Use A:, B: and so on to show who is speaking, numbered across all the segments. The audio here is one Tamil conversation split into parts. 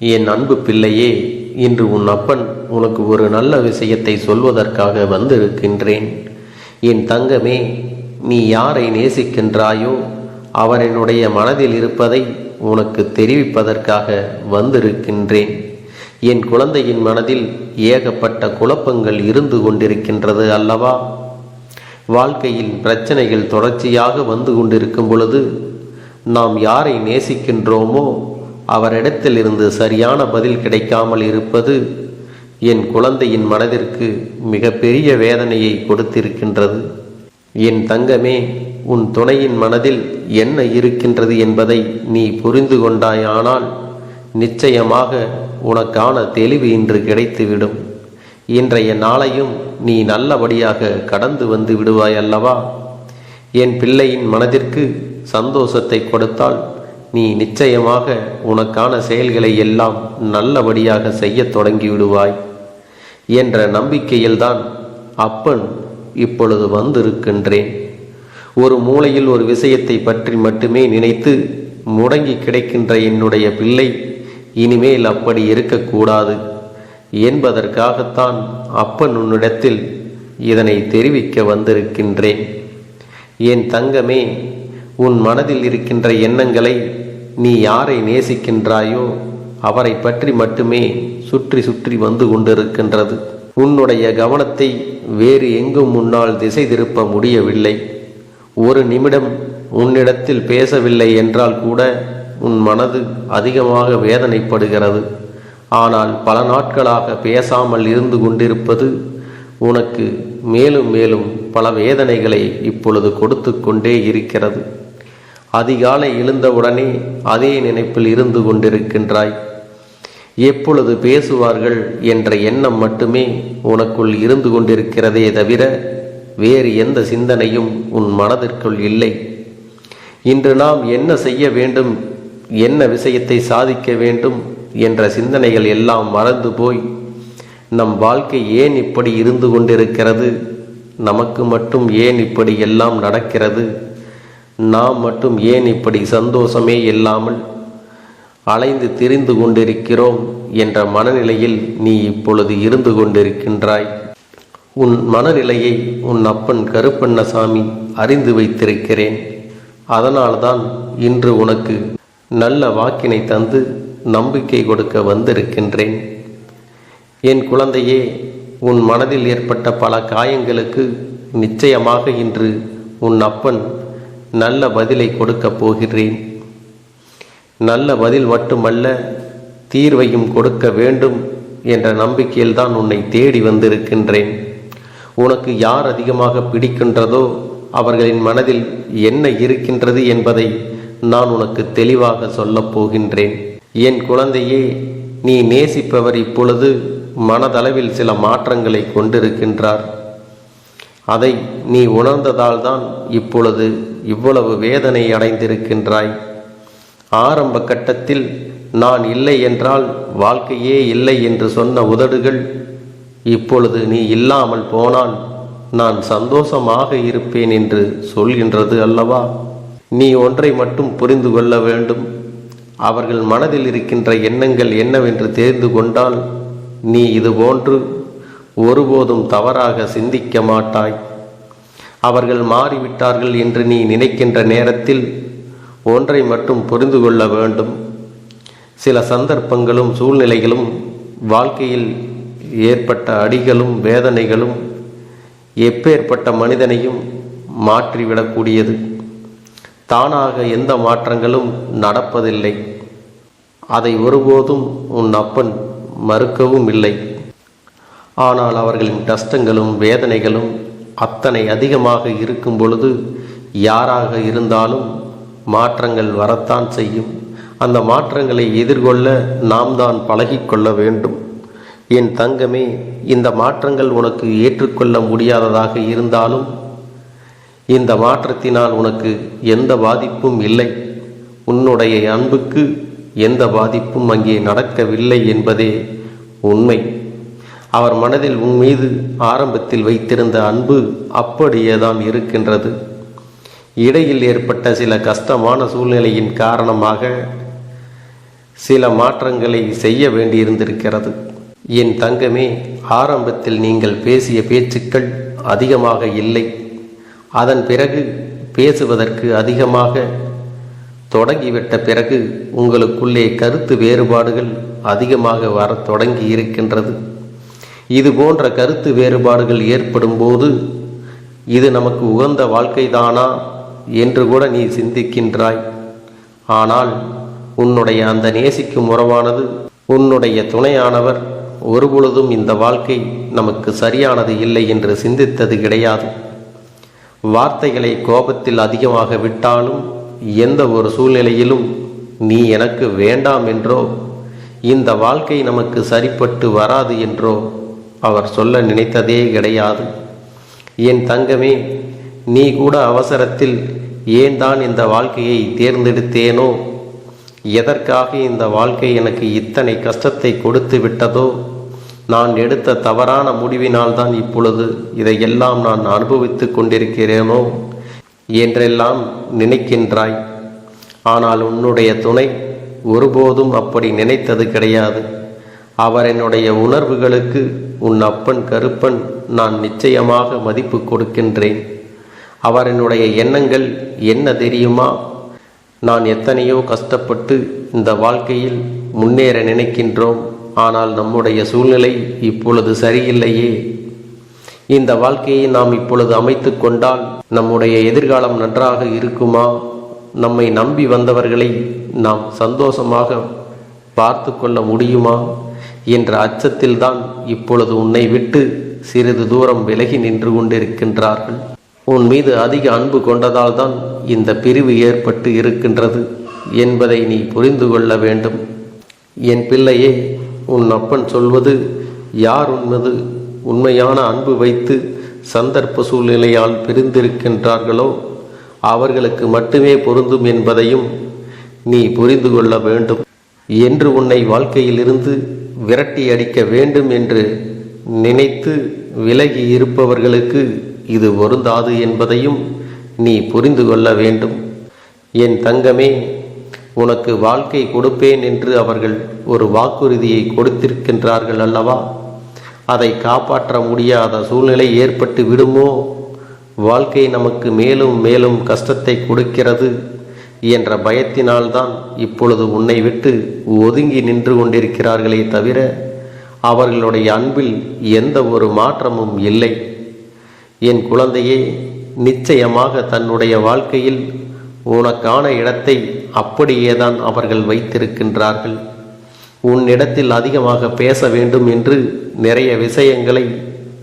A: என் அன்பு பிள்ளையே, இன்று உன் அப்பன் உனக்கு ஒரு நல்ல விஷயத்தை சொல்வதற்காக வந்திருக்கின்றேன். என் தங்கமே, நீ யாரை நேசிக்கின்றாயோ அவரனுடைய மனதில் இருப்பதை உனக்கு தெரிவிப்பதற்காக வந்திருக்கின்றேன். என் குழந்தையின் மனதில் ஏகப்பட்ட குழப்பங்கள் இருந்து கொண்டிருக்கின்றது அல்லவா? வாழ்க்கையில் பிரச்சனைகள் தொடர்ச்சியாக வந்து கொண்டிருக்கும் பொழுது நாம் யாரை நேசிக்கின்றோமோ அவரிடத்திலிருந்து சரியான பதில் கிடைக்காமல் இருப்பது என் குழந்தையின் மனதிற்கு மிக பெரிய வேதனையை கொடுத்திருக்கின்றது. என் தங்கமே, உன் துணையின் மனதில் என்ன இருக்கின்றது என்பதை நீ புரிந்து கொண்டாயானால் நிச்சயமாக உனக்கான தெளிவு இன்று கிடைத்துவிடும். இன்றைய நாளையும் நீ நல்லபடியாக கடந்து வந்து விடுவாய் அல்லவா? என் பிள்ளையின் மனதிற்கு சந்தோஷத்தை கொடுத்தால் நீ நிச்சயமாக உனக்கான செயல்களை எல்லாம் நல்லபடியாக செய்ய தொடங்கி விடுவாய் என்ற நம்பிக்கையில்தான் அப்பன் இப்பொழுது வந்திருக்கின்றேன். ஒரு மூலையில் ஒரு விஷயத்தை பற்றி மட்டுமே நினைத்து முடங்கி கிடைக்கின்ற என்னுடைய பிள்ளை இனிமேல் அப்படி இருக்கக்கூடாது என்பதற்காகத்தான் அப்பன் உன்னிடத்தில் இதனை தெரிவிக்க வந்திருக்கின்றேன். என் தங்கமே, உன் மனதில் இருக்கின்ற எண்ணங்களை நீ யாரை நேசிக்கின்றாயோ அவரை பற்றி மட்டுமே சுற்றி சுற்றி வந்து கொண்டிருக்கின்றது. உன்னுடைய கவனத்தை வேறு எங்கும் முன்னால் திசை திருப்ப முடியவில்லை. ஒரு நிமிடம் உன்னிடத்தில் பேசவில்லை என்றால் கூட உன் மனது அதிகமாக வேதனைப்படுகிறது. ஆனால் பல நாட்களாக பேசாமல் இருந்து கொண்டிருப்பது உனக்கு மேலும் மேலும் பல வேதனைகளை இப்பொழுது கொடுத்து கொண்டே இருக்கிறது. அதிகாலை எழுந்தவுடனே அதே நினைப்பில் இருந்து கொண்டிருக்கின்றாய். எப்பொழுது பேசுவார்கள் என்ற எண்ணம் மட்டுமே உனக்குள் இருந்து கொண்டிருக்கிறதே தவிர வேறு எந்த சிந்தனையும் உன் மனதிற்குள் இல்லை. இன்று நாம் என்ன செய்ய வேண்டும், என்ன விஷயத்தை சாதிக்க வேண்டும் என்ற சிந்தனைகள் எல்லாம் மறந்து போய் நம் வாழ்க்கை ஏன் இப்படி இருந்து கொண்டிருக்கிறது, நமக்கு மட்டும் ஏன் இப்படி எல்லாம் நடக்கிறது, நாம் மட்டும் ஏன் இப்படி சந்தோஷமே இல்லாமல் அலைந்து திரிந்து கொண்டிருக்கிறோம் என்ற மனநிலையில் நீ இப்பொழுது இருந்து கொண்டிருக்கின்றாய். உன் மனநிலையை உன் அப்பன் கருப்பண்ணசாமி அறிந்து வைத்திருக்கிறேன். அதனால்தான் இன்று உனக்கு நல்ல வாக்கினை தந்து நம்பிக்கை கொடுக்க வந்திருக்கின்றேன். என் குழந்தையே, உன் மனதில் ஏற்பட்ட பல காயங்களுக்கு நிச்சயமாக இன்று உன் அப்பன் நல்ல பதிலை கொடுக்கப் போகிறேன். நல்ல பதில் மட்டுமல்ல, தீர்வையும் கொடுக்க வேண்டும் என்ற நம்பிக்கையில்தான் உன்னை தேடி வந்திருக்கின்றேன். உனக்கு யார் அதிகமாக பிடிக்கின்றதோ அவர்களின் மனதில் என்ன இருக்கின்றது என்பதை நான் உனக்கு தெளிவாக சொல்லப் போகின்றேன். என் குழந்தையே, நீ நேசிப்பவர் இப்பொழுது மனதளவில் சில மாற்றங்களை கொண்டிருக்கின்றார். அதை நீ உணர்ந்ததால் தான் இப்பொழுது இவ்வளவு வேதனை அடைந்திருக்கின்றாய். ஆரம்ப கட்டத்தில் நான் இல்லை என்றால் வாழ்க்கையே இல்லை என்று சொன்ன உதடுகள் இப்பொழுது நீ இல்லாமல் போனால் நான் சந்தோஷமாக இருப்பேன் என்று சொல்கின்றது அல்லவா? நீ ஒன்றை மட்டும் புரிந்து கொள்ள வேண்டும். அவர்கள் மனதில் இருக்கின்ற எண்ணங்கள் என்னவென்று தெரிந்து கொண்டால் நீ இதுபோன்று ஒருபோதும் தவறாக சிந்திக்க மாட்டாய். அவர்கள் மாறிவிட்டார்கள் என்று நீ நினைக்கின்ற நேரத்தில் ஒன்றை மட்டும் புரிந்து கொள்ள வேண்டும். சில சந்தர்ப்பங்களும் சூழ்நிலைகளும் வாழ்க்கையில் ஏற்பட்ட அடிகளும் வேதனைகளும் எப்பேற்பட்ட மனிதனையும் மாற்றிவிடக்கூடியது. தானாக எந்த மாற்றங்களும் நடப்பதில்லை. அதை ஒருபோதும் உன் அப்பன் மறுக்கவும் இல்லை. ஆனால் அவர்களின் கஷ்டங்களும் வேதனைகளும் அத்தனை அதிகமாக இருக்கும் பொழுது யாராக இருந்தாலும் மாற்றங்கள் வரத்தான் செய்யும். அந்த மாற்றங்களை எதிர்கொள்ள நாம் தான் பழகிக்கொள்ள வேண்டும். என் தங்கமே, இந்த மாற்றங்கள் உனக்கு ஏற்றுக்கொள்ள முடியாததாக இருந்தாலும் இந்த மாற்றத்தினால் உனக்கு எந்த பாதிப்பும் இல்லை. உன்னுடைய அன்புக்கு எந்த பாதிப்பும் அங்கே நடக்கவில்லை என்பதே உண்மை. அவர் மனதில் உன் மீது ஆரம்பத்தில் வைத்திருந்த அன்பு அப்படியேதான் இருக்கின்றது. இடையில் ஏற்பட்ட சில கஷ்டமான சூழ்நிலையின் காரணமாக சில மாற்றங்களை செய்ய வேண்டியிருந்திருக்கிறது. என் தங்கமே, ஆரம்பத்தில் நீங்கள் பேசிய பேச்சுக்கள் அதிகமாக இல்லை. அதன் பிறகு பேசுவதற்கு அதிகமாக தொடங்கிவிட்ட பிறகு உங்களுக்குள்ளே கருத்து வேறுபாடுகள் அதிகமாக வரத் தொடங்கி இருக்கின்றது. இது போன்ற கருத்து வேறுபாடுகள் ஏற்படும் போது இது நமக்கு உகந்த வாழ்க்கைதானா என்று கூட நீ சிந்திக்கின்றாய். ஆனால் உன்னுடைய அந்த நேசிக்கும் உறவானது, உன்னுடைய துணையானவர் ஒருபொழுதும் இந்த வாழ்க்கை நமக்கு சரியானது இல்லை என்று சிந்தித்தது கிடையாது. வார்த்தைகளை கோபத்தில் அதிகமாக விட்டாலும் எந்த ஒரு சூழ்நிலையிலும் நீ எனக்கு வேண்டாம் என்றோ இந்த வாழ்க்கை நமக்கு சரிப்பட்டு வராது என்றோ அவர் சொல்ல நினைத்ததே கிடையாது. என் தங்கமே, நீ கூட அவசரத்தில் ஏன் தான் இந்த வாழ்க்கையை தேர்ந்தெடுத்தேனோ, எதற்காக இந்த வாழ்க்கை எனக்கு இத்தனை கஷ்டத்தை கொடுத்து விட்டதோ, நான் எடுத்த தவறான முடிவினால் தான் இப்பொழுது இதையெல்லாம் நான் அனுபவித்து கொண்டிருக்கிறேனோ என்றெல்லாம் நினைக்கின்றாய். ஆனால் உன்னுடைய துணை ஒருபோதும் அப்படி நினைத்தது கிடையாது. அவர் என்னுடைய உணர்வுகளுக்கு உன் அப்பன் கருப்பன் நான் நிச்சயமாக மதிப்பு கொடுக்கின்றேன். அவர் என்னுடைய எண்ணங்கள் என்ன தெரியுமா? நான் எத்தனையோ கஷ்டப்பட்டு இந்த வாழ்க்கையில் முன்னேற நினைக்கின்றோம். ஆனால் நம்முடைய சூழ்நிலை இப்பொழுது சரியில்லையே. இந்த வாழ்க்கையை நாம் இப்பொழுது அமைத்து கொண்டால் நம்முடைய எதிர்காலம் நன்றாக இருக்குமா? நம்மை நம்பி வந்தவர்களை நாம் சந்தோஷமாக பார்த்து கொள்ள முடியுமா என்ற அச்சத்தில்தான் இப்பொழுது உன்னை விட்டு சிறிது தூரம் விலகி நின்று கொண்டிருக்கின்றார்கள். உன் மீது அதிக அன்பு கொண்டதால் தான் இந்த பிரிவு ஏற்பட்டு இருக்கின்றது என்பதை நீ புரிந்து கொள்ள வேண்டும். என் பிள்ளையே, உன் அப்பன் சொல்வது யார் உன்மீது உண்மையான அன்பு வைத்து சந்தர்ப்ப சூழ்நிலையால் பிரிந்திருக்கின்றார்களோ அவர்களுக்கு மட்டுமே பொருந்தும் என்பதையும் நீ புரிந்து கொள்ள வேண்டும். என்று உன்னை வாழ்க்கையிலிருந்து விரட்டி அடிக்க வேண்டும் என்று நினைத்து விலகி இருப்பவர்களுக்கு இது பொருந்தாது என்பதையும் நீ புரிந்து கொள்ள வேண்டும். என் தங்கமே, உனக்கு வாழ்க்கை கொடுப்பேன் என்று அவர்கள் ஒரு வாக்குறுதியை கொடுத்திருக்கின்றார்கள் அல்லவா? அதை காப்பாற்ற முடியாத சூழ்நிலை ஏற்பட்டு விடுமோ, வாழ்க்கை நமக்கு மேலும் மேலும் கஷ்டத்தை கொடுக்கிறது என்ற பயத்தினால்தான் இப்பொழுது உன்னை விட்டு ஒதுங்கி நின்று கொண்டிருக்கிறார்களே தவிர அவர்களுடைய அன்பில் எந்த ஒரு மாற்றமும் இல்லை. என் குழந்தையே, நிச்சயமாக தன்னுடைய வாழ்க்கையில் உனக்கான இடத்தை அப்படியேதான் அவர்கள் வைத்திருக்கின்றார்கள். உன்னிடத்தில் அதிகமாக பேச வேண்டும் என்று நிறைய விஷயங்களை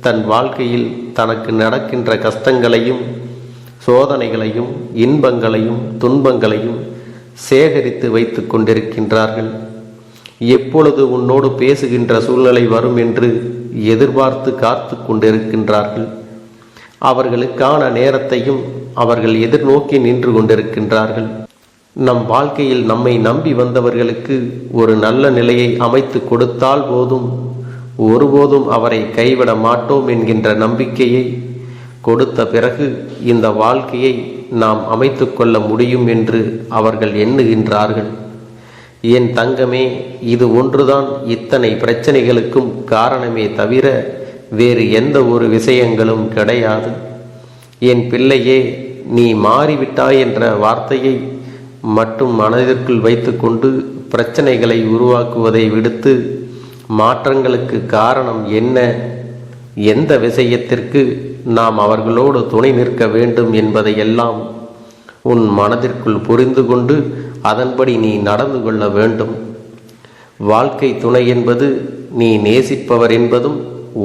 A: தன் வாழ்க்கையில் தனக்கு நடக்கின்ற கஷ்டங்களையும் சோதனைகளையும் இன்பங்களையும் துன்பங்களையும் சேகரித்து வைத்து கொண்டிருக்கின்றார்கள். எப்பொழுது உன்னோடு பேசுகின்ற சூழ்நிலை வரும் என்று எதிர்பார்த்து காத்து கொண்டிருக்கின்றார்கள். அவர்களுக்கான நேரத்தையும் அவர்கள் எதிர்நோக்கி நின்று கொண்டிருக்கின்றார்கள். நம் வாழ்க்கையில் நம்மை நம்பி வந்தவர்களுக்கு ஒரு நல்ல நிலையை அமைத்து கொடுத்தால் போதும், ஒருபோதும் அவரை கைவிட மாட்டோம் என்கின்ற நம்பிக்கையை கொடுத்த பிறகு இந்த வாழ்க்கையை நாம் அமைத்து கொள்ள முடியும் என்று அவர்கள் எண்ணுகின்றார்கள். என் தங்கமே, இது ஒன்றுதான் இத்தனை பிரச்சனைகளுக்கும் காரணமே தவிர வேறு எந்த ஒரு விஷயங்களும் கிடையாது. என் பிள்ளையே, நீ மாறிவிட்டாய் என்ற வார்த்தையை மட்டும் மனதிற்குள் வைத்துக்கொண்டு பிரச்சனைகளை உருவாக்குவதை விடுத்து மாற்றங்களுக்கு காரணம் என்ன, எந்த விஷயத்திற்கு நாம் அவர்களோடு துணை நிற்க வேண்டும் என்பதையெல்லாம் உன் மனதிற்குள் புரிந்து கொண்டு அதன்படி நீ நடந்து கொள்ள வேண்டும். வாழ்க்கை துணை என்பது நீ நேசிப்பவர் என்பதும்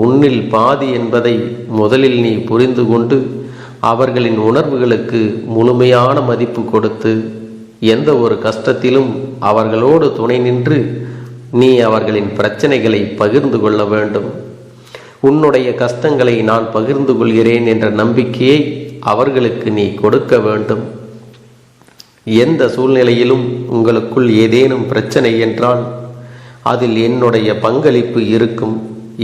A: உன்னில் பாதி என்பதை முதலில் நீ புரிந்து கொண்டு அவர்களின் உணர்வுகளுக்கு முழுமையான மதிப்பு கொடுத்து எந்த ஒரு கஷ்டத்திலும் அவர்களோடு துணை நின்று நீ அவர்களின் பிரச்சனைகளை பகிர்ந்து கொள்ள வேண்டும். உன்னுடைய கஷ்டங்களை நான் பகிர்ந்து கொள்கிறேன் என்ற நம்பிக்கையை அவர்களுக்கு நீ கொடுக்க வேண்டும். எந்த சூழ்நிலையிலும் உங்களுக்குள் ஏதேனும் பிரச்சனை என்றால் அதில் என்னுடைய பங்களிப்பு இருக்கும்.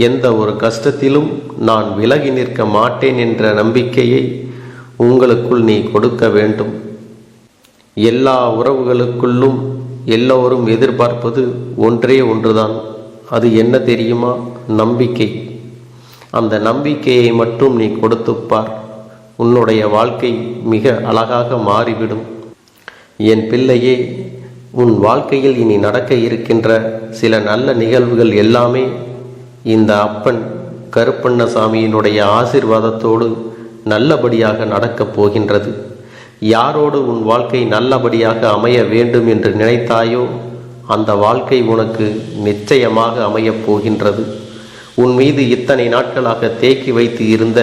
A: எந்த ஒரு கஷ்டத்திலும் நான் விலகி நிற்க மாட்டேன் என்ற நம்பிக்கையை உங்களுக்குள் நீ கொடுக்க வேண்டும். எல்லா உறவுகளுக்குள்ளும் எல்லோரும் எதிர்பார்ப்பது ஒன்றே ஒன்றுதான். அது என்ன தெரியுமா? நம்பிக்கை. அந்த நம்பிக்கையை மட்டும் நீ கொடுத்துப்பார். உன்னுடைய வாழ்க்கை மிக அழகாக மாறிவிடும். என் பிள்ளையே, உன் வாழ்க்கையில் இனி நடக்க இருக்கின்ற சில நல்ல நிகழ்வுகள் எல்லாமே இந்த அப்பன் கருப்பண்ணசாமியினுடைய ஆசீர்வாதத்தோடு நல்லபடியாக நடக்கப் போகின்றது. யாரோடு உன் வாழ்க்கை நல்லபடியாக அமைய வேண்டும் என்று நினைத்தாயோ அந்த வாழ்க்கை உனக்கு நிச்சயமாக அமையப் போகின்றது. உன் மீது இத்தனை நாட்களாக தேக்கி வைத்து இருந்த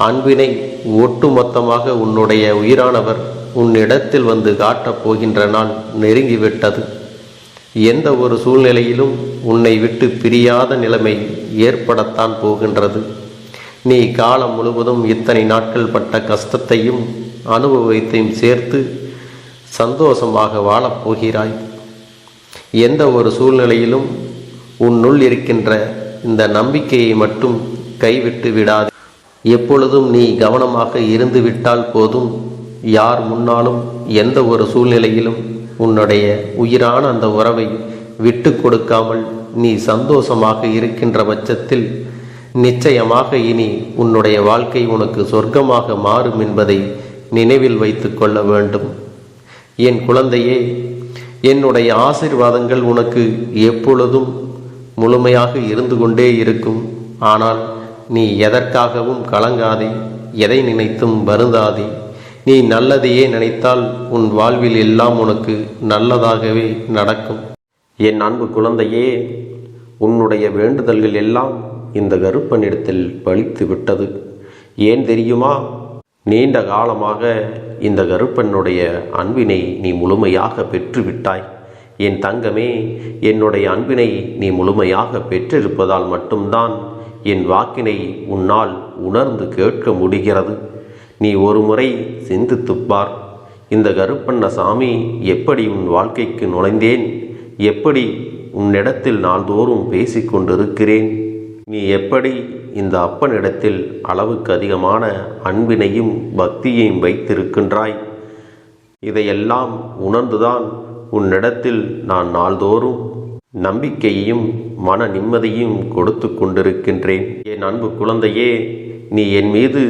A: அன்பினை ஒட்டுமொத்தமாக உன்னுடைய உயிரானவர் உன்னிடத்தில் வந்து காட்டப் போகின்ற நாள் நெருங்கிவிட்டது. எந்த ஒரு சூழ்நிலையிலும் உன்னை விட்டு பிரியாத நிலைமை ஏற்படத்தான் போகின்றது. நீ காலம் முழுவதும் இத்தனை நாட்கள் பட்ட கஷ்டத்தையும் அனுபவத்தையும் சேர்த்து சந்தோஷமாக வாழப்போகிறாய். எந்த ஒரு சூழ்நிலையிலும் உன்னுள் இருக்கின்ற இந்த நம்பிக்கையை மட்டும் கைவிட்டு விடாது. எப்பொழுதும் நீ கவனமாக இருந்து விட்டால் போதும். யார் முன்னாலும் எந்த ஒரு சூழ்நிலையிலும் உன்னுடைய உயிரான அந்த உறவை விட்டு கொடுக்காமல் நீ சந்தோஷமாக இருக்கின்ற பட்சத்தில் நிச்சயமாக இனி உன்னுடைய வாழ்க்கை உனக்கு சொர்க்கமாக மாறும் என்பதை நினைவில் வைத்து கொள்ள வேண்டும். என் குழந்தையே, என்னுடைய ஆசீர்வாதங்கள் உனக்கு எப்பொழுதும் முழுமையாக இருந்து கொண்டே இருக்கும். ஆனால் நீ எதற்காகவும் கலங்காதே, எதை நினைத்தும் வருந்தாதே. நீ நல்லதையே நினைத்தால் உன் வாழ்வில் எல்லாம் உனக்கு நல்லதாகவே நடக்கும். என் அன்பு குழந்தையே, உன்னுடைய வேண்டுதல்கள் எல்லாம் இந்த கருப்பனிடத்தில் பலித்து விட்டது. ஏன் தெரியுமா? நீண்ட காலமாக இந்த கருப்பனுடைய அன்பினை நீ முழுமையாக பெற்றுவிட்டாய். என் தங்கமே, என்னுடைய அன்பினை நீ முழுமையாக பெற்றிருப்பதால் மட்டும்தான் என் வாக்கினை உன்னால் உணர்ந்து கேட்க முடிகிறது. நீ ஒரு முறை சிந்தித்துப்பார். இந்த கருப்பண்ணசாமி எப்படி உன் வாழ்க்கைக்கு நுழைந்தேன், எப்படி உன்னிடத்தில் நாள்தோறும் பேசிக்கொண்டிருக்கிறேன், நீ எப்படி இந்த அப்பனிடத்தில் அளவுக்கு அதிகமான அன்பினையும் பக்தியையும் வைத்திருக்கின்றாய். இதையெல்லாம் உணர்ந்துதான் உன்னிடத்தில் நான் நாள்தோறும் நம்பிக்கையையும் மன நிம்மதியும் கொடுத்து கொண்டிருக்கின்றேன். என் அன்பு குழந்தையே, நீ என் மீது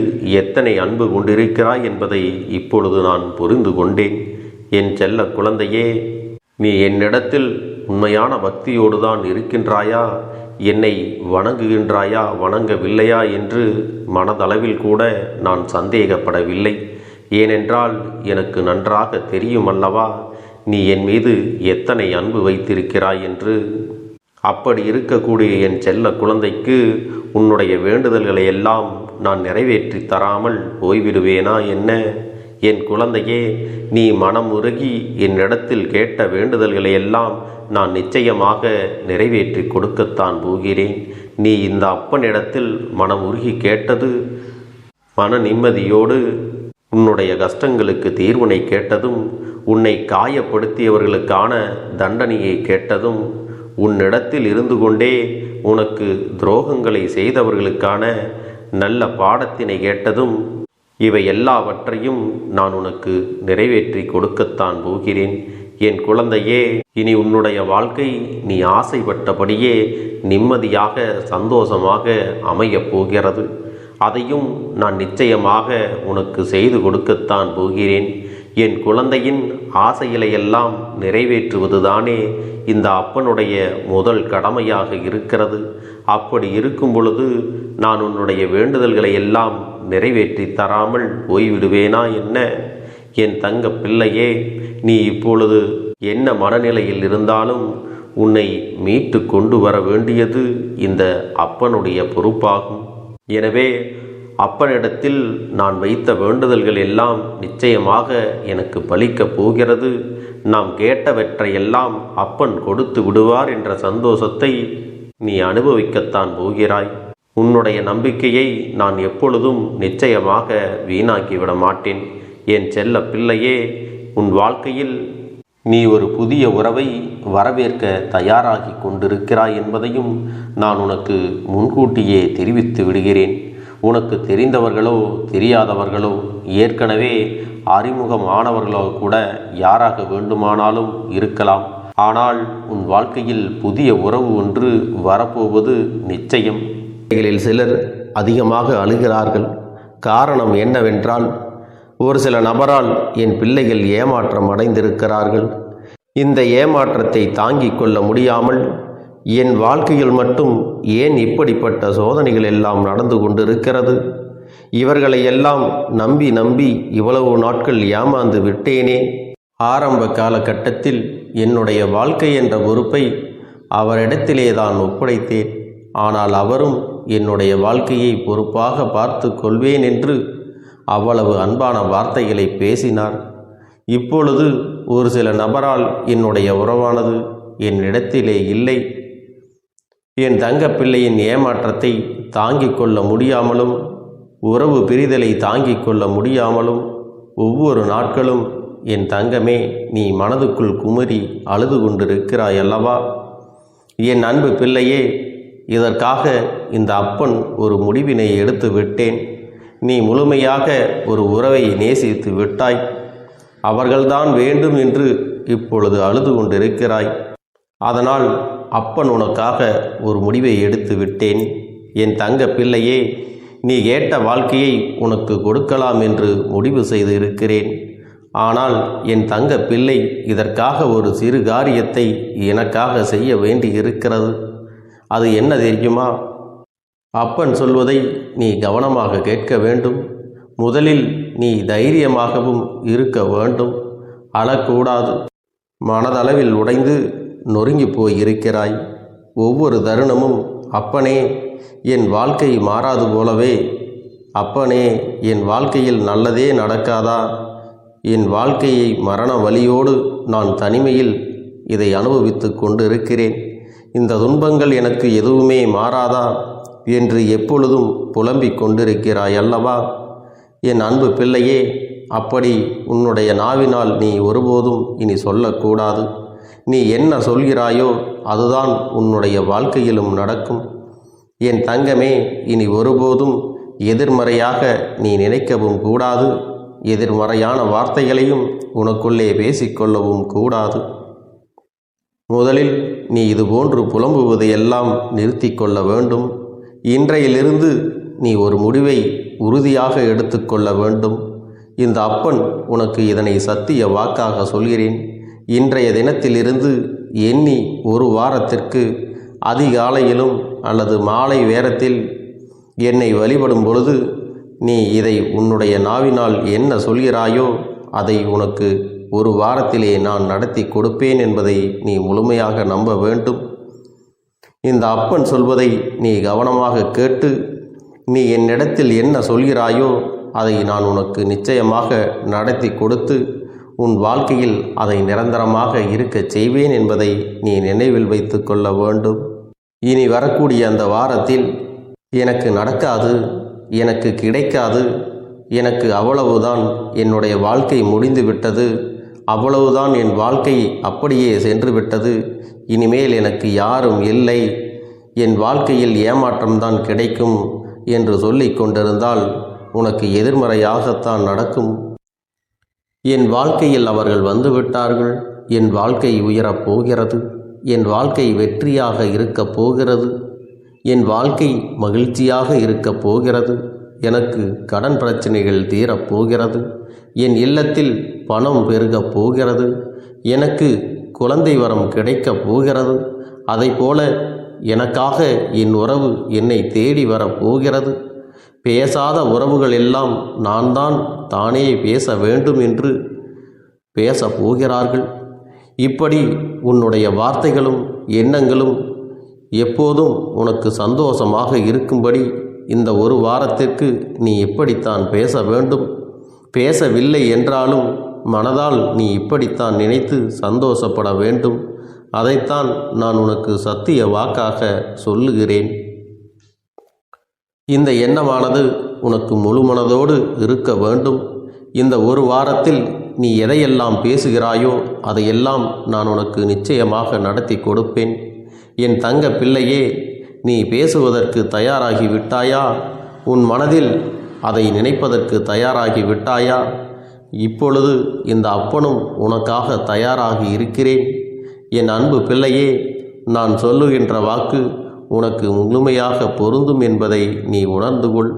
A: எத்தனை அன்பு கொண்டிருக்கிறாய் என்பதை இப்பொழுது நான் புரிந்து கொண்டேன். என் செல்ல குழந்தையே, நீ என்னிடத்தில் உண்மையான பக்தியோடு தான் இருக்கின்றாயா, என்னை வணங்குகின்றாயா வணங்கவில்லையா என்று மனதளவில் கூட நான் சந்தேகப்படவில்லை. ஏனென்றால் எனக்கு நன்றாக தெரியும் அல்லவா நீ என் மீது எத்தனை அன்பு வைத்திருக்கிறாய் என்று. அப்படி இருக்கக்கூடிய என் செல்ல குழந்தைக்கு உன்னுடைய வேண்டுதல்களை எல்லாம் நான் நிறைவேற்றி தராமல் போய்விடுவேனா என்ன? என் குழந்தையே, நீ மனம் உருகி என்னிடத்தில் கேட்ட வேண்டுதல்களை எல்லாம் நான் நிச்சயமாக நிறைவேற்றி கொடுக்கத்தான் போகிறேன். நீ இந்த அப்பனிடத்தில் மனம் உருகி கேட்டது, மன நிம்மதியோடு உன்னுடைய கஷ்டங்களுக்கு தீர்வினை கேட்டதும், உன்னை காயப்படுத்தியவர்களுக்கான தண்டனையை கேட்டதும், உன்னிடத்தில் இருந்து கொண்டே உனக்கு துரோகங்களை செய்தவர்களுக்கான நல்ல பாடத்தினை கேட்டதும், இவை எல்லாவற்றையும் நான் உனக்கு நிறைவேற்றி கொடுக்கத்தான் போகிறேன். என் குழந்தையே, இனி உன்னுடைய வாழ்க்கை நீ ஆசைப்பட்டபடியே நிம்மதியாக சந்தோஷமாக அமையப் போகிறது. அதையும் நான் நிச்சயமாக உனக்கு செய்து கொடுக்கத்தான் போகிறேன். என் குழந்தையின் ஆசைகளையெல்லாம் நிறைவேற்றுவதுதானே இந்த அப்பனுடைய முதல் கடமையாக இருக்கிறது. அப்படி இருக்கும் பொழுது நான் உன்னுடைய வேண்டுதல்களை எல்லாம் நிறைவேற்றி தராமல் போய்விடுவேனா என்ன? என் தங்க பிள்ளையே, நீ இப்பொழுது என்ன மனநிலையில் இருந்தாலும் உன்னை மீட்டு கொண்டு வர வேண்டியது இந்த அப்பனுடைய பொறுப்பாகும். எனவே அப்பனிடத்தில் நான் வைத்த வேண்டுதல்கள் எல்லாம் நிச்சயமாக எனக்கு பலிக்கப் போகிறது. நாம் கேட்டவற்றையெல்லாம் அப்பன் கொடுத்து விடுவார் என்ற சந்தோஷத்தை நீ அனுபவிக்கத்தான் போகிறாய். உன்னுடைய நம்பிக்கையை நான் எப்பொழுதும் நிச்சயமாக வீணாக்கிவிட மாட்டேன். என் செல்ல பிள்ளையே, உன் வாழ்க்கையில் நீ ஒரு புதிய உறவை வரவேற்க தயாராகி கொண்டிருக்கிறாய் என்பதையும் நான் உனக்கு முன்கூட்டியே தெரிவித்து விடுகிறேன். உனக்கு தெரிந்தவர்களோ தெரியாதவர்களோ ஏற்கனவே அறிமுகமானவர்களோ கூட யாராக வேண்டுமானாலும் இருக்கலாம். ஆனால் உன் வாழ்க்கையில் புதிய உறவு ஒன்று வரப்போவது நிச்சயம். சிலர் அதிகமாக அழுகிறார்கள். காரணம் என்னவென்றால், ஒரு சில நபரால் என் பிள்ளைகள் ஏமாற்றம் அடைந்திருக்கிறார்கள். இந்த ஏமாற்றத்தை தாங்கிக் கொள்ள முடியாமல் என் வாழ்க்கையில் மட்டும் ஏன் இப்படிப்பட்ட சோதனைகள் எல்லாம் நடந்து கொண்டிருக்கிறது? இவர்களை எல்லாம் நம்பி நம்பி இவ்வளவு நாட்கள் ஏமாந்து விட்டேனே. ஆரம்ப காலகட்டத்தில் என்னுடைய வாழ்க்கை என்ற பொறுப்பை அவரிடத்திலே தான் ஒப்படைத்தேன். ஆனால் அவரும் என்னுடைய வாழ்க்கையை பொறுப்பாக பார்த்து கொள்வேன் என்று அவ்வளவு அன்பான வார்த்தைகளை பேசினார். இப்பொழுது ஒரு சில நபரால் என்னுடைய உறவானது என்னிடத்திலே இல்லை. என் தங்க பிள்ளையின் ஏமாற்றத்தை தாங்கிக் கொள்ள முடியாமலும் உறவு பிரிதலை தாங்கிக் கொள்ள முடியாமலும் ஒவ்வொரு நாட்களும் என் தங்கமே நீ மனதுக்குள் குமரி அழுது கொண்டிருக்கிறாய் அல்லவா? என் அன்பு பிள்ளையே, இதற்காக இந்த அப்பன் ஒரு முடிவினை எடுத்து விட்டேன். நீ முழுமையாக ஒரு உறவை நேசித்து விட்டாய். அவர்கள்தான் வேண்டும் என்று இப்பொழுது அழுது கொண்டிருக்கிறாய். அதனால் அப்பன் உனக்காக ஒரு முடிவை எடுத்து விட்டேன். என் தங்க பிள்ளையே, நீ கேட்ட வாழ்க்கையை உனக்கு கொடுக்கலாம் என்று முடிவு செய்து இருக்கிறேன். ஆனால் என் தங்க பிள்ளை, இதற்காக ஒரு சிறு காரியத்தை எனக்காக செய்ய வேண்டி இருக்கிறது. அது என்ன தெரியுமா? அப்பன் சொல்வதை நீ கவனமாக கேட்க வேண்டும். முதலில் நீ தைரியமாகவும் இருக்க வேண்டும். அழக்கூடாது. மனதளவில் உடைந்து நொறுங்கி போய் இருக்கிறாய். ஒவ்வொரு தருணமும் அப்பனே என் வாழ்க்கை மாறாது போலவே, அப்பனே என் வாழ்க்கையில் நல்லதே நடக்காதா, என் வாழ்க்கையை மரண வலியோடு நான் தனிமையில் இதை அனுபவித்து கொண்டு இருக்கிறேன். இந்த துன்பங்கள் எனக்கு எதுவுமே மாறாதா என்று எப்பொழுதும் புலம்பிக் கொண்டிருக்கிறாய் அல்லவா? என் அன்பு பிள்ளையே, அப்படி உன்னுடைய நாவினால் நீ ஒருபோதும் இனி சொல்லக்கூடாது. நீ என்ன சொல்கிறாயோ அதுதான் உன்னுடைய வாழ்க்கையிலும் நடக்கும். என் தங்கமே, இனி ஒருபோதும் எதிர்மறையாக நீ நினைக்கவும் கூடாது. எதிர்மறையான வார்த்தைகளையும் உனக்குள்ளே பேசிக்கொள்ளவும் கூடாது. முதலில் நீ இதுபோன்று புலம்புவதையெல்லாம் நிறுத்தி கொள்ள வேண்டும். இன்றையிலிருந்து நீ ஒரு முடிவை உறுதியாக எடுத்துக்கொள்ள வேண்டும். இந்த அப்பன் உனக்கு இதனை சத்திய வாக்காக சொல்கிறேன். இன்றைய தினத்திலிருந்து எண்ணி ஒரு வாரத்திற்கு அதிகாலையிலும் அல்லது மாலை நேரத்தில் என்னை வழிபடும் பொழுது நீ இதை உன்னுடைய நாவினால் என்ன சொல்கிறாயோ அதை உனக்கு ஒரு வாரத்திலே நான் நடத்தி கொடுப்பேன் என்பதை நீ முழுமையாக நம்ப வேண்டும். இந்த அப்பன் சொல்வதை நீ கவனமாக கேட்டு நீ என்னிடத்தில் என்ன சொல்கிறாயோ அதை நான் உனக்கு நிச்சயமாக நடத்தி கொடுத்து உன் வாழ்க்கையில் அதை நிரந்தரமாக இருக்கச் செய்வேன் என்பதை நீ நினைவில் வைத்து கொள்ள வேண்டும். இனி வரக்கூடிய அந்த வாரத்தில் எனக்கு நடக்காது, எனக்கு கிடைக்காது, எனக்கு அவ்வளவுதான், என்னுடைய வாழ்க்கை முடிந்து விட்டது, அவ்வளவுதான், என் வாழ்க்கை அப்படியே சென்று விட்டது, இனிமேல் எனக்கு யாரும் இல்லை, என் வாழ்க்கையில் ஏமாற்றம்தான் கிடைக்கும் என்று சொல்லிக் கொண்டிருந்தால் உனக்கு எதிர்மறையாகத்தான் நடக்கும். என் வாழ்க்கையில் அவர்கள் வந்துவிட்டார்கள், என் வாழ்க்கை உயரப் போகிறது, என் வாழ்க்கை வெற்றியாக இருக்கப் போகிறது, என் வாழ்க்கை மகிழ்ச்சியாக இருக்கப் போகிறது, எனக்கு கடன் பிரச்சனைகள் தீரப்போகிறது, என் இல்லத்தில் பணம் பெருகப் போகிறது, எனக்கு குழந்தை வரம் கிடைக்கப் போகிறது, அதைப்போல எனக்காக என் உறவு என்னை தேடி வரப்போகிறது, பேசாத உறவுகள் எல்லாம் நான் தான் தானே பேச வேண்டும் என்று பேசப் போகிறார்கள். இப்படி உன்னுடைய வார்த்தைகளும் எண்ணங்களும் எப்போதும் உனக்கு சந்தோஷமாக இருக்கும்படி இந்த ஒரு வாரத்திற்கு நீ எப்படித்தான் பேச வேண்டும். பேசவில்லை என்றாலும் மனதால் நீ இப்படித்தான் நினைத்து சந்தோஷப்பட வேண்டும். அதைத்தான் நான் உனக்கு சத்திய வாக்காக சொல்லுகிறேன். இந்த எண்ணமானது உனக்கு முழு மனதோடு இருக்க வேண்டும். இந்த ஒரு வாரத்தில் நீ எதையெல்லாம் பேசுகிறாயோ அதையெல்லாம் நான் உனக்கு நிச்சயமாக நடத்தி கொடுப்பேன். என் தங்க பிள்ளையே, நீ பேசுவதற்கு தயாராகி விட்டாயா? உன் மனதில் அதை நினைப்பதற்கு தயாராகி விட்டாயா? இப்பொழுது இந்த அப்பனும் உனக்காக தயாராகி இருக்கிறேன். என் அன்பு பிள்ளையே, நான் சொல்லுகின்ற வாக்கு உனக்கு முழுமையாக பொருந்தும் என்பதை நீ உணர்ந்து கொள்.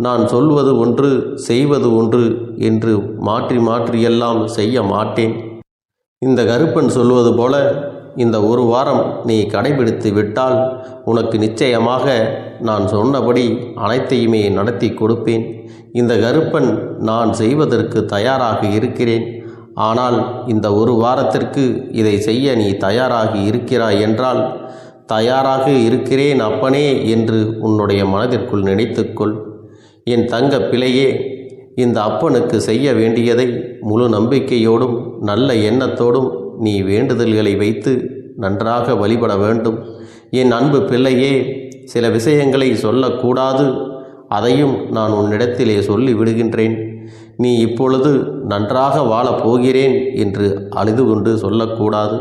A: நான் சொல்வது ஒன்று செய்வது ஒன்று என்று மாற்றி மாற்றியெல்லாம் செய்ய மாட்டேன். இந்த கருப்பன் சொல்வது போல இந்த ஒரு வாரம் நீ கடைபிடித்து விட்டால் உனக்கு நிச்சயமாக நான் சொன்னபடி அனைத்தையுமே நடத்தி கொடுப்பேன். இந்த கருப்பன் நான் செய்வதற்கு தயாராக இருக்கிறேன். ஆனால் இந்த ஒரு வாரத்திற்கு இதை செய்ய நீ தயாராகி இருக்கிறாய் என்றால், தயாராக இருக்கிறேன் அப்பனே என்று உன்னுடைய மனதிற்குள் நினைத்துக்கொள். என் தங்க பிள்ளையே, இந்த அப்பனுக்கு செய்ய வேண்டியதை முழு நம்பிக்கையோடும் நல்ல எண்ணத்தோடும் நீ வேண்டுதல்களை வைத்து நன்றாக வழிபட வேண்டும். என் அன்பு பிள்ளையே, சில விஷயங்களை சொல்லக்கூடாது, அதையும் நான் உன்னிடத்திலே சொல்லி விடுகின்றேன். நீ இப்பொழுது நன்றாக வாழப் போகிறேன் என்று அழுது கொண்டு சொல்லக்கூடாது.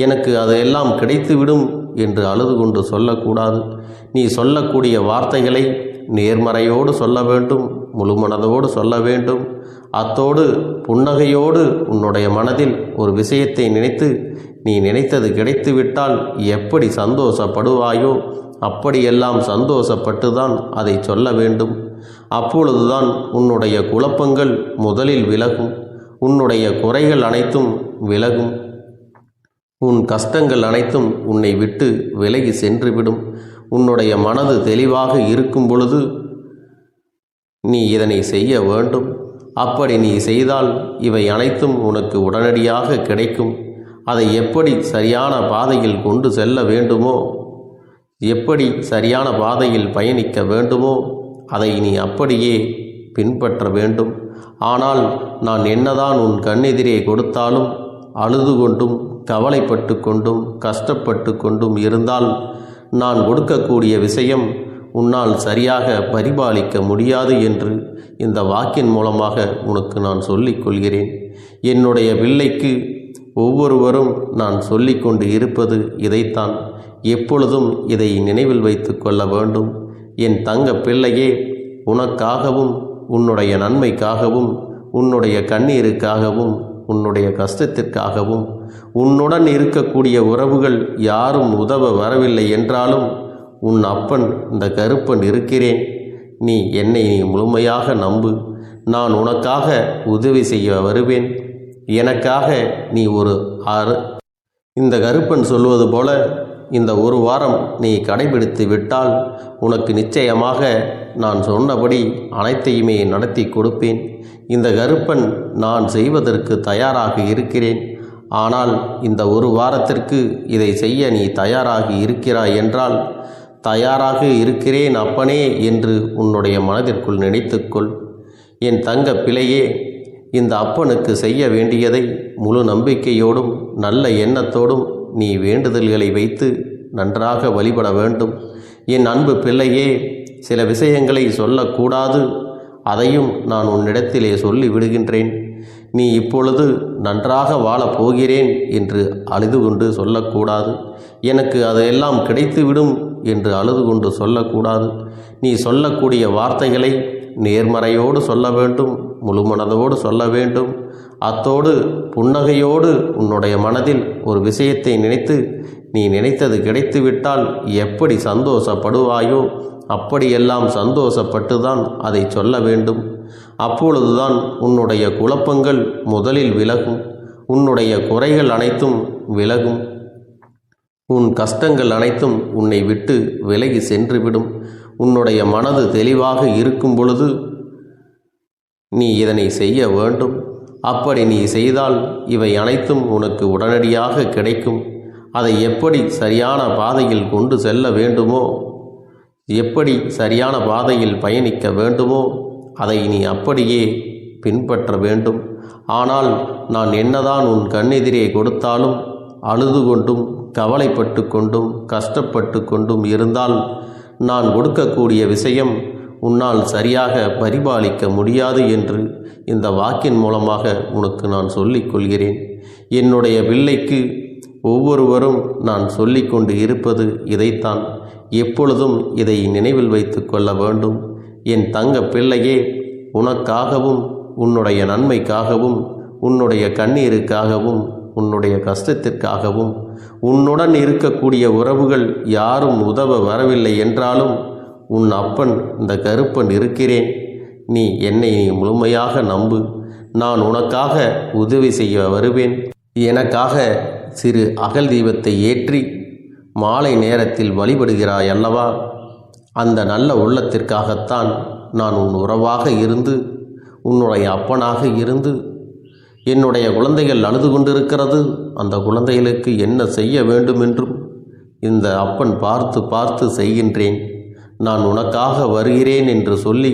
A: எனக்கு அதையெல்லாம் கிடைத்துவிடும் என்று அழுது கொண்டு சொல்லக்கூடாது. நீ சொல்லக்கூடிய வார்த்தைகளை நேர்மறையோடு சொல்ல வேண்டும், முழுமனதோடு சொல்ல வேண்டும். அத்தோடு புன்னகையோடு உன்னுடைய மனதில் ஒரு விஷயத்தை நினைத்து நீ நினைத்தது கிடைத்துவிட்டால் எப்படி சந்தோஷப்படுவாயோ அப்படியெல்லாம் சந்தோஷப்பட்டுதான் அதை சொல்ல வேண்டும். அப்பொழுதுதான் உன்னுடைய குழப்பங்கள் முதலில் விலகும், உன்னுடைய குறைகள் அனைத்தும் விலகும், உன் கஷ்டங்கள் அனைத்தும் உன்னை விட்டு விலகி சென்றுவிடும். உன்னுடைய மனது தெளிவாக இருக்கும் பொழுது நீ இதனை செய்ய வேண்டும். அப்படி நீ செய்தால் இவை அனைத்தும் உனக்கு உடனடியாக கிடைக்கும். அதை எப்படி சரியான பாதையில் கொண்டு செல்ல வேண்டுமோ, எப்படி சரியான பாதையில் பயணிக்க வேண்டுமோ அதை நீ அப்படியே பின்பற்ற வேண்டும். ஆனால் நான் என்னதான் உன் கண்ணெதிரே கொடுத்தாலும் அழுது கொண்டும் கவலைப்பட்டு கொண்டும் கஷ்டப்பட்டு கொண்டும் இருந்தால் நான் கொடுக்கக்கூடிய விஷயம் உன்னால் சரியாக பரிபாலிக்க முடியாது என்று இந்த வாக்கின் மூலமாக உனக்கு நான் சொல்லிக் கொள்கிறேன். என்னுடைய பிள்ளைக்கு ஒவ்வொருவரும் நான் சொல்லிக்கொண்டு இருப்பது இதைத்தான். எப்பொழுதும் இதை நினைவில் வைத்து கொள்ள வேண்டும். என் தங்க பிள்ளையே, உனக்காகவும் உன்னுடைய நன்மைக்காகவும் உன்னுடைய கண்ணீருக்காகவும் உன்னுடைய கஷ்டத்திற்காகவும் உன்னுடன் இருக்கக்கூடிய உறவுகள் யாரும் உதவ வரவில்லை என்றாலும் உன் அப்பன் இந்த கருப்பன் இருக்கிறேன். நீ என்னை முழுமையாக நம்பு. நான் உனக்காக உதவி செய்ய வருவேன். எனக்காக நீ இந்த கருப்பன் சொல்வது போல இந்த ஒரு வாரம் நீ கடைபிடித்து விட்டால் உனக்கு நிச்சயமாக நான் சொன்னபடி அனைத்தையுமே நடத்தி கொடுப்பேன். இந்த கருப்பன் நான் செய்வதற்கு தயாராக இருக்கிறேன். ஆனால் இந்த ஒரு வாரத்திற்கு இதை செய்ய நீ தயாராகி இருக்கிறாய் என்றால், தயாராக இருக்கிறேன் அப்பனே என்று உன்னுடைய மனதிற்குள் நினைத்துக்கொள். என் தங்க பிள்ளையே, இந்த அப்பனுக்கு செய்ய வேண்டியதை முழு நம்பிக்கையோடும் நல்ல எண்ணத்தோடும் நீ வேண்டுதல்களை வைத்து நன்றாக வழிபட வேண்டும். என் அன்பு பிள்ளையே, சில விஷயங்களை சொல்லக்கூடாது, அதையும் நான் உன்னிடத்திலே சொல்லி விடுகின்றேன். நீ இப்பொழுது நன்றாக வாழப் போகிறேன் என்று அழுது கொண்டு சொல்லக்கூடாது. எனக்கு அதையெல்லாம் கிடைத்துவிடும் என்று அழுது கொண்டு சொல்லக்கூடாது. நீ சொல்லக்கூடிய வார்த்தைகளை நேர்மறையோடு சொல்ல வேண்டும், முழுமனதோடு சொல்ல வேண்டும். அத்தோடு புன்னகையோடு உன்னுடைய மனதில் ஒரு விஷயத்தை நினைத்து நீ நினைத்தது கிடைத்துவிட்டால் எப்படி சந்தோஷப்படுவாயோ அப்படியெல்லாம் சந்தோஷப்பட்டுதான் அதை சொல்ல வேண்டும். அப்பொழுதுதான் உன்னுடைய குழப்பங்கள் முதலில் விலகும், உன்னுடைய குறைகள் அனைத்தும் விலகும், உன் கஷ்டங்கள் அனைத்தும் உன்னை விட்டு விலகி சென்றுவிடும். உன்னுடைய மனது தெளிவாக இருக்கும் பொழுது நீ இதனை செய்ய வேண்டும். அப்படி நீ செய்தால் இவை அனைத்தும் உனக்கு உடனடியாக கிடைக்கும். அதை எப்படி சரியான பாதையில் கொண்டு செல்ல வேண்டுமோ, எப்படி சரியான பாதையில் பயணிக்க வேண்டுமோ அதை நீ அப்படியே பின்பற்ற வேண்டும். ஆனால் நான் என்னதான் உன் கண்ணெதிரே கொடுத்தாலும் அழுது கொண்டும் கவலைப்பட்டு கொண்டும் கஷ்டப்பட்டு கொண்டும் இருந்தால் நான் கொடுக்கக்கூடிய விஷயம் உன்னால் சரியாக பரிபாலிக்க முடியாது என்று இந்த வாக்கின் மூலமாக உனக்கு நான் சொல்லிக் கொள்கிறேன். என்னுடைய பிள்ளைக்கு ஒவ்வொருவரும் நான் சொல்லிக்கொண்டு இருப்பது இதைத்தான். எப்பொழுதும் இதை நினைவில் வைத்து கொள்ள வேண்டும். என் தங்க பிள்ளையே, உனக்காகவும் உன்னுடைய நன்மைக்காகவும் உன்னுடைய கண்ணீருக்காகவும் உன்னுடைய கஷ்டத்திற்காகவும் உன்னுடன் இருக்கக்கூடிய உறவுகள் யாரும் உதவ வரவில்லை என்றாலும் உன் அப்பன் இந்த கருப்பன் இருக்கிறேன். நீ என்னை முழுமையாக நம்பு. நான் உனக்காக உதவி செய்ய வருவேன். எனக்காக சிறு அகல் தீபத்தை ஏற்றி மாலை நேரத்தில் வழிபடுகிறாய் அல்லவா? அந்த நல்ல உள்ளத்திற்காகத்தான் நான் உன் உறவாக இருந்து உன்னுடைய அப்பனாக இருந்து என்னுடைய குழந்தைகள் அழுது கொண்டிருக்கிறது, அந்த குழந்தைகளுக்கு என்ன செய்ய வேண்டும் என்றும் இந்த அப்பன் பார்த்து பார்த்து செய்கின்றேன். நான் உனக்காக வருகிறேன் என்று சொல்லி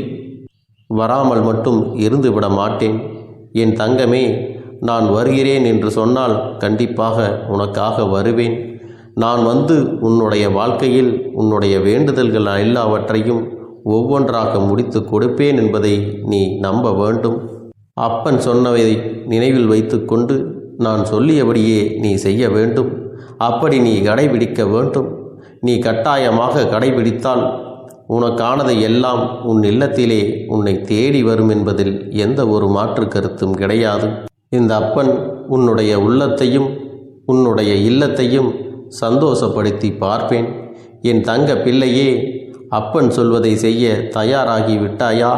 A: வராமல் மட்டும் இருந்து விட மாட்டேன். என் தங்கமே, நான் வருகிறேன் என்று சொன்னால் கண்டிப்பாக உனக்காக வருவேன். நான் வந்து உன்னுடைய வாழ்க்கையில் உன்னுடைய வேண்டுதல்கள் எல்லாவற்றையும் ஒவ்வொன்றாக முடித்து கொடுப்பேன் என்பதை நீ நம்ப வேண்டும். அப்பன் சொன்னதை நினைவில் வைத்துக்கொண்டு நான் சொல்லியபடியே நீ செய்ய வேண்டும். அப்படி நீ கடைபிடிக்க வேண்டும். நீ கட்டாயமாக கடைபிடித்தால் உனக்கானதை எல்லாம் உன் இல்லத்திலே உன்னை தேடி வரும் என்பதில் எந்த ஒரு மாற்று கருத்தும் கிடையாது. இந்த அப்பன் உன்னுடைய உள்ளத்தையும் உன்னுடைய இல்லத்தையும் சந்தோஷப்படுத்தி பார்ப்பேன். என் தங்க பிள்ளையே, அப்பன் சொல்வதை செய்ய தயாராகி விட்டாயா?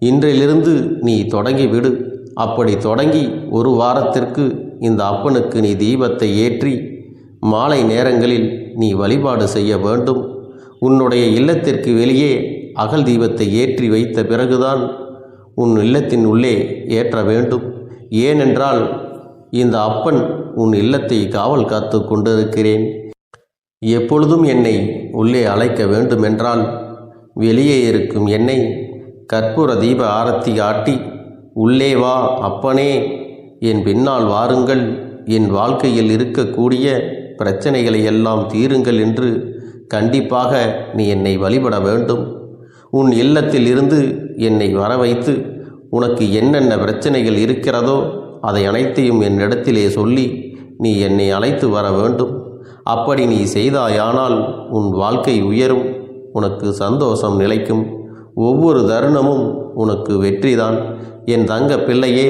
A: இன்றிலிருந்து நீ தொடங்கிவிடு. அப்படி தொடங்கி ஒரு வாரத்திற்கு இந்த அப்பனுக்கு நீ தீபத்தை ஏற்றி மாலை நேரங்களில் நீ வழிபாடு செய்ய வேண்டும். உன்னுடைய இல்லத்திற்கு வெளியே அகல் தீபத்தை ஏற்றி வைத்த பிறகுதான் உன் இல்லத்தின் உள்ளே ஏற்ற வேண்டும். ஏனென்றால் இந்த அப்பன் உன் இல்லத்தை காவல் காத்து கொண்டிருக்கிறேன். எப்பொழுதும் என்னை உள்ளே அழைக்க வேண்டுமென்றால் வெளியே இருக்கும் என்னை கற்பூர தீப ஆரத்தி காட்டி உள்ளே வா அப்பனே, என் பின்னால் வாருங்கள், என் வாழ்க்கையில் இருக்கக்கூடிய பிரச்சனைகளை எல்லாம் தீருங்கள் என்று கண்டிப்பாக நீ என்னை வழிபட வேண்டும். உன் இல்லத்தில் இருந்து என்னை வர வைத்து உனக்கு என்னென்ன பிரச்சனைகள் இருக்கிறதோ அதை அனைத்தையும் என்னிடத்திலே சொல்லி நீ என்னை அழைத்து வர வேண்டும். அப்படி நீ செய்தாயானால் உன் வாழ்க்கை உயரும், உனக்கு சந்தோஷம் நிலைக்கும், ஒவ்வொரு தருணமும் உனக்கு வெற்றிதான். என் தங்க பிள்ளையே,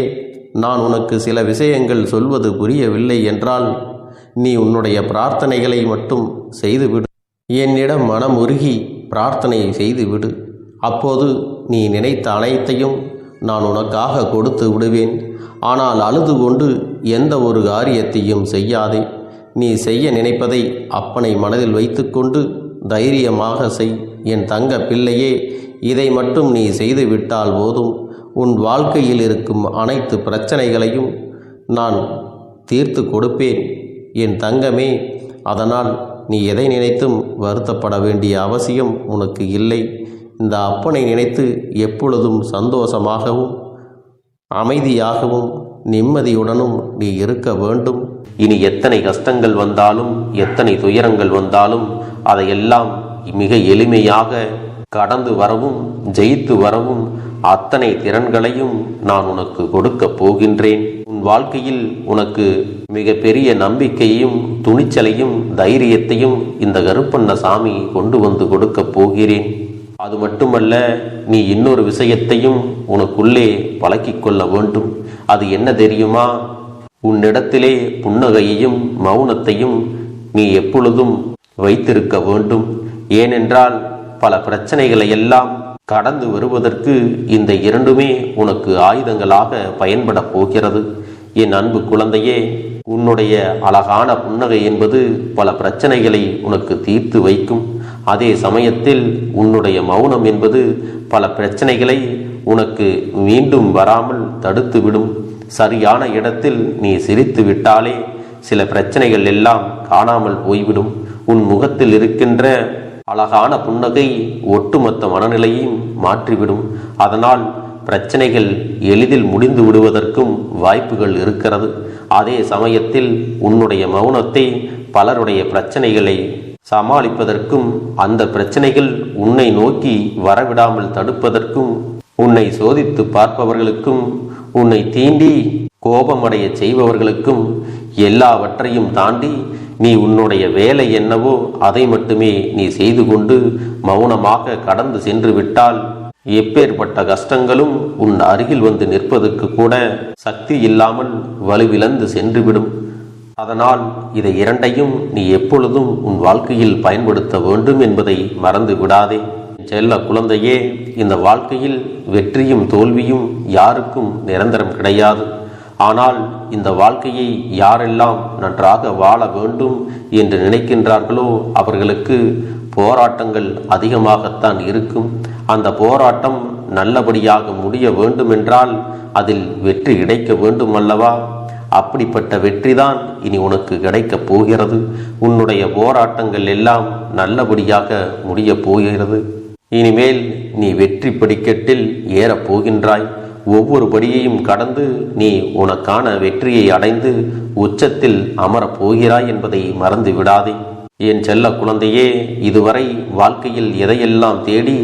A: நான் உனக்கு சில விஷயங்கள் சொல்வது புரியவில்லை என்றால் நீ உன்னுடைய பிரார்த்தனைகளை மட்டும் செய்துவிடு. என்னிடம் மனம் உருகி பிரார்த்தனையை செய்துவிடு. அப்போது நீ நினைத்த அனைத்தையும் நான் உனக்காக கொடுத்து விடுவேன். ஆனால் அழுது கொண்டு எந்த ஒரு காரியத்தையும் செய்யாதே. நீ செய்ய நினைப்பதை அப்பனை மனதில் வைத்துக்கொண்டு தைரியமாக செய். என் தங்க பிள்ளையே, இதை மட்டும் நீ செய்துவிட்டால் போதும். உன் வாழ்க்கையில் இருக்கும் அனைத்து பிரச்சனைகளையும் நான் தீர்த்து கொடுப்பேன் என் தங்கமே. அதனால் நீ எதை நினைத்தும் வருத்தப்பட வேண்டிய அவசியம் உனக்கு இல்லை. இந்த அப்பனை நினைத்து எப்பொழுதும் சந்தோஷமாகவும் அமைதியாகவும் நிம்மதியுடனும் நீ இருக்க வேண்டும். இனி எத்தனை கஷ்டங்கள் வந்தாலும் எத்தனை துயரங்கள் வந்தாலும் அதையெல்லாம் மிக எளிமையாக கடந்து வரவும் ஜெயித்து வரவும் அத்தனை திறன்களையும் நான் உனக்கு கொடுக்க போகின்றேன். உன் வாழ்க்கையில் உனக்கு மிக பெரிய நம்பிக்கையையும் துணிச்சலையும் தைரியத்தையும் இந்த கருப்பண்ணசாமி கொண்டு வந்து கொடுக்க போகிறேன். அது மட்டுமல்ல, நீ இன்னொரு விஷயத்தையும் உனக்குள்ளே பழக்கிக் கொள்ள வேண்டும். அது என்ன தெரியுமா? உன்னிடத்திலே புன்னகையையும் மௌனத்தையும் நீ எப்பொழுதும் வைத்திருக்க வேண்டும். ஏனென்றால் பல பிரச்சனைகளை எல்லாம் கடந்து வருவதற்கு இந்த இரண்டுமே உனக்கு ஆயுதங்களாக பயன்பட போகிறது. என் அன்பு குழந்தையே, உன்னுடைய அழகான புன்னகை என்பது பல பிரச்சனைகளை உனக்கு தீர்த்து வைக்கும். அதே சமயத்தில் உன்னுடைய மௌனம் என்பது பல பிரச்சனைகளை உனக்கு மீண்டும் வராமல் தடுத்துவிடும். சரியான இடத்தில் நீ சிரித்து விட்டாலே சில பிரச்சனைகள் எல்லாம் காணாமல் போய்விடும். உன் முகத்தில் இருக்கின்ற அழகான புன்னகை ஒட்டுமொத்த மனநிலையையும் மாற்றிவிடும். அதனால் பிரச்சனைகள் எளிதில் முடிந்து விடுவதற்கும் வாய்ப்புகள் இருக்கிறது. அதே சமயத்தில் உன்னுடைய மௌனத்தை பலருடைய பிரச்சனைகளை சமாளிப்பதற்கும் அந்த பிரச்சனைகள் உன்னை நோக்கி வரவிடாமல் தடுப்பதற்கும் உன்னை சோதித்து பார்ப்பவர்களுக்கும் உன்னை தீண்டி கோபமடைய செய்பவர்களுக்கும் எல்லாவற்றையும் தாண்டி நீ உன்னுடைய வேலை என்னவோ அதை மட்டுமே நீ செய்து கொண்டு மௌனமாக கடந்து சென்று விட்டால் எப்பேற்பட்ட கஷ்டங்களும் உன் அருகில் வந்து நிற்பதற்கு கூட சக்தி இல்லாமல் வலுவிழந்து சென்றுவிடும். அதனால் இதை இரண்டையும் நீ எப்பொழுதும் உன் வாழ்க்கையில் பயன்படுத்த வேண்டும் என்பதை மறந்து விடாதே. செல்ல குழந்தையே, இந்த வாழ்க்கையில் வெற்றியும் தோல்வியும் யாருக்கும் நிரந்தரம் கிடையாது. ஆனால் இந்த வாழ்க்கையை யாரெல்லாம் நன்றாக வாழ வேண்டும் என்று நினைக்கின்றார்களோ அவர்களுக்கு போராட்டங்கள் அதிகமாகத்தான் இருக்கும். அந்த போராட்டம் நல்லபடியாக முடிய வேண்டுமென்றால் அதில் வெற்றி கிடைக்க வேண்டும் அல்லவா? அப்படிப்பட்ட வெற்றிதான் இனி உனக்கு கிடைக்கப் போகிறது. உன்னுடைய போராட்டங்கள் எல்லாம் நல்லபடியாக முடியப் போகிறது. இனிமேல் நீ வெற்றி படிக்கட்டில் ஏறப் போகின்றாய். ஒவ்வொரு படியையும் கடந்து நீ உனக்கான வெற்றியை அடைந்து உச்சத்தில் அமரப் போகிறாய் என்பதை மறந்து விடாதே. என் செல்ல குழந்தையே, இதுவரை வாழ்க்கையில் எதையெல்லாம் தேடி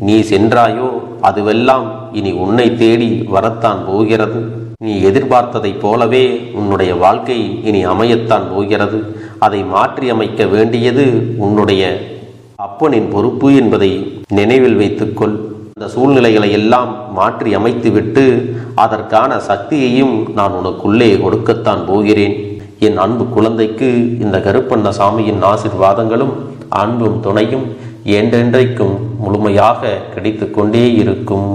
A: நீ சென்றாயோ அதுவெல்லாம் இனி உன்னை தேடி வரத்தான் போகிறது. நீ எதிர்பார்த்ததைப் போலவே உன்னுடைய வாழ்க்கை இனி அமையத்தான் போகிறது. அதை மாற்றி அமைக்க வேண்டியது உன்னுடைய அப்பனின் பொறுப்பு என்பதை நினைவில் வைத்துக்கொள். அந்த சூழ்நிலைகளை எல்லாம் மாற்றி அமைத்துவிட்டு அதற்கான சக்தியையும் நான் உனக்குள்ளே கொடுக்கத்தான் போகிறேன். என் அன்பு குழந்தைக்கு இந்த கருப்பண்ணசாமியின் ஆசீர்வாதங்களும் அன்பும் துணையும் என்றென்றைக்கும் முழுமையாக கிடைத்து கொண்டே இருக்கும்.